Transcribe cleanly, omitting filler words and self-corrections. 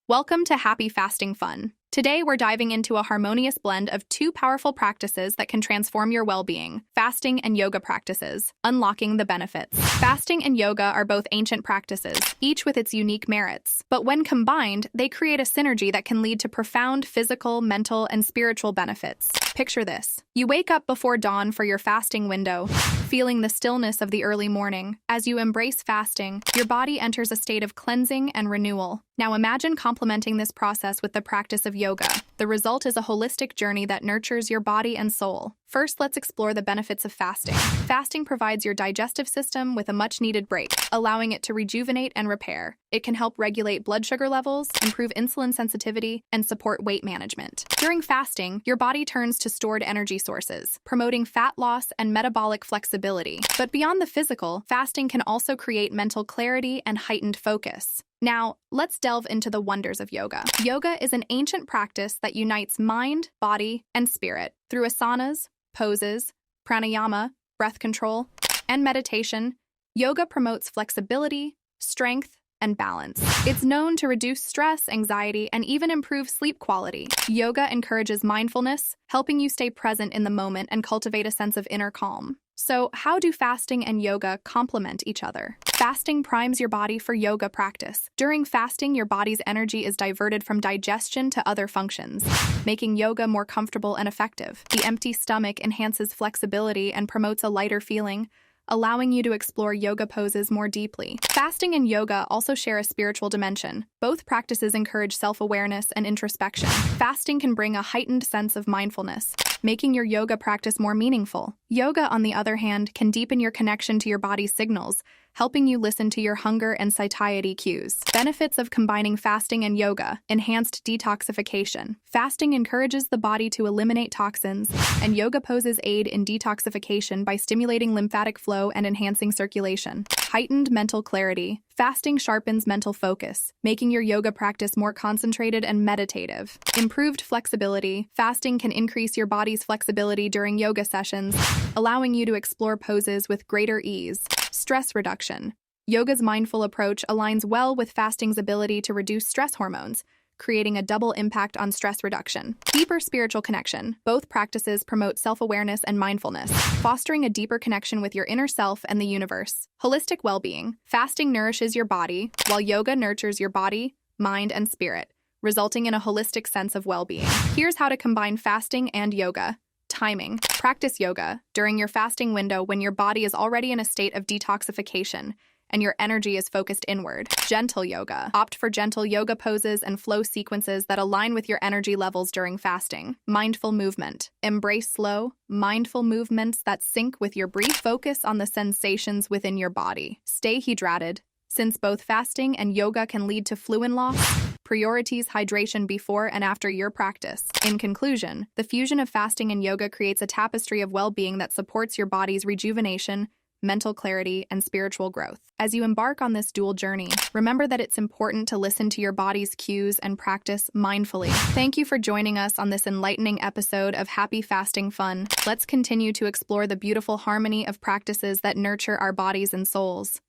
Welcome to Happy Fasting Fun. Today, we're diving into a harmonious blend of two powerful practices that can transform your well-being: fasting and yoga practices, unlocking the benefits. Fasting and yoga are both ancient practices, each with its unique merits. But when combined, they create a synergy that can lead to profound physical, mental, and spiritual benefits. Picture this. You wake up before dawn for your fasting window, feeling the stillness of the early morning. As you embrace fasting, your body enters a state of cleansing and renewal. Now imagine complementing this process with the practice of yoga. The result is a holistic journey that nurtures your body and soul. First, let's explore the benefits of fasting. Fasting provides your digestive system with a much-needed break, allowing it to rejuvenate and repair. It can help regulate blood sugar levels, improve insulin sensitivity, and support weight management. During fasting, your body turns to stored energy sources, promoting fat loss and metabolic flexibility. But beyond the physical, fasting can also create mental clarity and heightened focus. Now, let's delve into the wonders of yoga. Yoga is an ancient practice that unites mind, body, and spirit. Through asanas, poses, pranayama, breath control, and meditation, yoga promotes flexibility, strength, and balance. It's known to reduce stress, anxiety, and even improve sleep quality. Yoga encourages mindfulness, helping you stay present in the moment and cultivate a sense of inner calm. So, how do fasting and yoga complement each other? Fasting primes your body for yoga practice. During fasting, your body's energy is diverted from digestion to other functions, making yoga more comfortable and effective. The empty stomach enhances flexibility and promotes a lighter feeling, allowing you to explore yoga poses more deeply. Fasting and yoga also share a spiritual dimension. Both practices encourage self-awareness and introspection. Fasting can bring a heightened sense of mindfulness, making your yoga practice more meaningful. Yoga, on the other hand, can deepen your connection to your body's signals, helping you listen to your hunger and satiety cues. Benefits of combining fasting and yoga: enhanced detoxification. Fasting encourages the body to eliminate toxins, and yoga poses aid in detoxification by stimulating lymphatic flow and enhancing circulation. Heightened mental clarity. Fasting sharpens mental focus, making your yoga practice more concentrated and meditative. Improved flexibility. Fasting can increase your body's flexibility during yoga sessions, allowing you to explore poses with greater ease. Stress reduction. Yoga's mindful approach aligns well with fasting's ability to reduce stress hormones, creating a double impact on stress reduction. Deeper spiritual connection. Both practices promote self-awareness and mindfulness, fostering a deeper connection with your inner self and the universe. Holistic well-being. Fasting nourishes your body, while yoga nurtures your body, mind, and spirit, resulting in a holistic sense of well-being. Here's how to combine fasting and yoga. Timing. Practice yoga during your fasting window when your body is already in a state of detoxification and your energy is focused inward. Gentle yoga. Opt for gentle yoga poses and flow sequences that align with your energy levels during fasting. Mindful movement. Embrace slow, mindful movements that sync with your breath. Focus on the sensations within your body. Stay hydrated. Since both fasting and yoga can lead to fluid loss, prioritize hydration before and after your practice. In conclusion, the fusion of fasting and yoga creates a tapestry of well-being that supports your body's rejuvenation, mental clarity, and spiritual growth. As you embark on this dual journey, remember that it's important to listen to your body's cues and practice mindfully. Thank you for joining us on this enlightening episode of Happy Fasting Fun. Let's continue to explore the beautiful harmony of practices that nurture our bodies and souls.